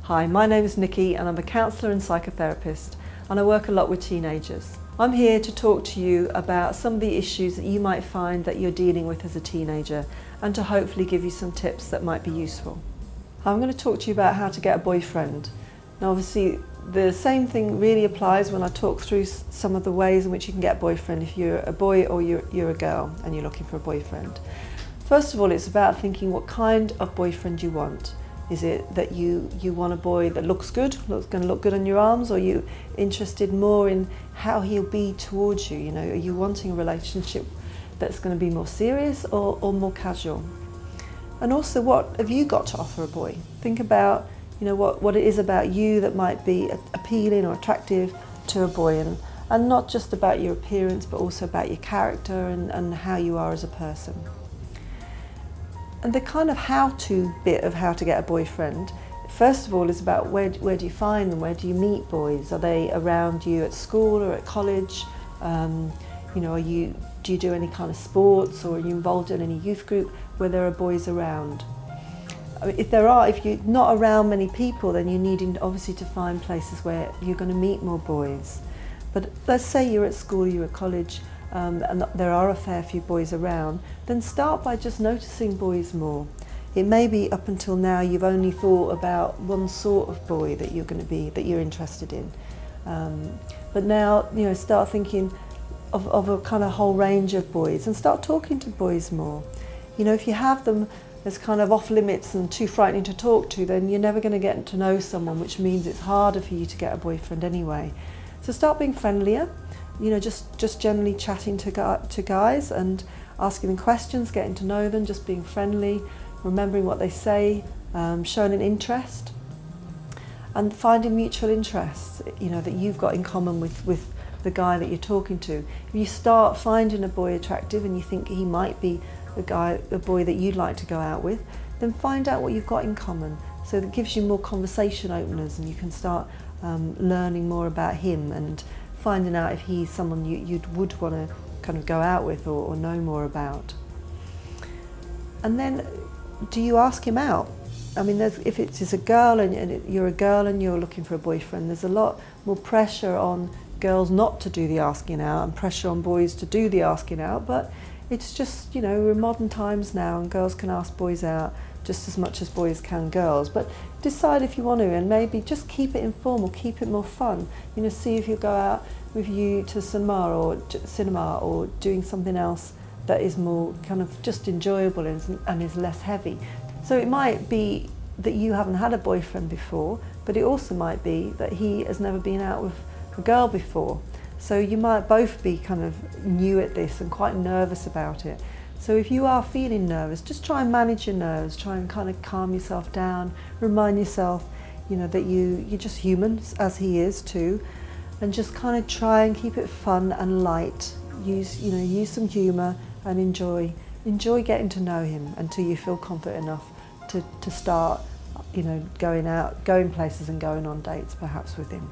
Hi, my name is Nikki and I'm a counsellor and psychotherapist, and I work a lot with teenagers. I'm here to talk to you about some of the issues that you might find that you're dealing with as a teenager, and to hopefully give you some tips that might be useful. I'm going to talk to you about how to get a boyfriend. Now obviously the same thing really applies when I talk through some of the ways in which you can get a boyfriend if you're a boy or you're a girl and you're looking for a boyfriend. First of all, it's about thinking what kind of boyfriend you want. Is it that you want a boy that looks good, going to look good on your arms, or are you interested more in how he'll be towards you? You know, are you wanting a relationship that's going to be more serious or more casual? And also, what have you got to offer a boy? Think about, you know, what it is about you that might be appealing or attractive to a boy, and not just about your appearance, but also about your character and how you are as a person. And the kind of how-to bit of how to get a boyfriend, first of all, is about where do you find them, where do you meet boys? Are they around you at school or at college? You know, do you do any kind of sports, or are you involved in any youth group where there are boys around? I mean, if you're not around many people, then you need obviously to find places where you're going to meet more boys. But let's say you're at school, you're at college, and there are a fair few boys around, then start by just noticing boys more. It may be up until now you've only thought about one sort of boy that you're interested in. But now, you know, start thinking of a kind of whole range of boys and start talking to boys more. You know, if you have them as kind of off limits and too frightening to talk to, then you're never going to get to know someone, which means it's harder for you to get a boyfriend anyway. So start being friendlier. You know, just generally chatting to guys and asking them questions, getting to know them, just being friendly, remembering what they say, showing an interest, and finding mutual interests, you know, that you've got in common with the guy that you're talking to. If you start finding a boy attractive and you think he might be the boy that you'd like to go out with, then find out what you've got in common. So that gives you more conversation openers, and you can start learning more about him and finding out if he's someone you would want to kind of go out with or know more about. And then, do you ask him out? I mean, if it's a girl and you're a girl and you're looking for a boyfriend, there's a lot more pressure on girls not to do the asking out and pressure on boys to do the asking out. But it's just, you know, we're in modern times now, and girls can ask boys out just as much as boys can girls. But decide if you want to, and maybe just keep it informal, keep it more fun. You know, see if he'll go out with you to cinema or doing something else that is more kind of just enjoyable and is less heavy. So it might be that you haven't had a boyfriend before, but it also might be that he has never been out with a girl before. So you might both be kind of new at this and quite nervous about it. So if you are feeling nervous, just try and manage your nerves, try and kind of calm yourself down, remind yourself, you know, that you're just human, as he is too, and just kind of try and keep it fun and light. Use some humour and enjoy getting to know him until you feel confident enough to start, you know, going places and going on dates perhaps with him.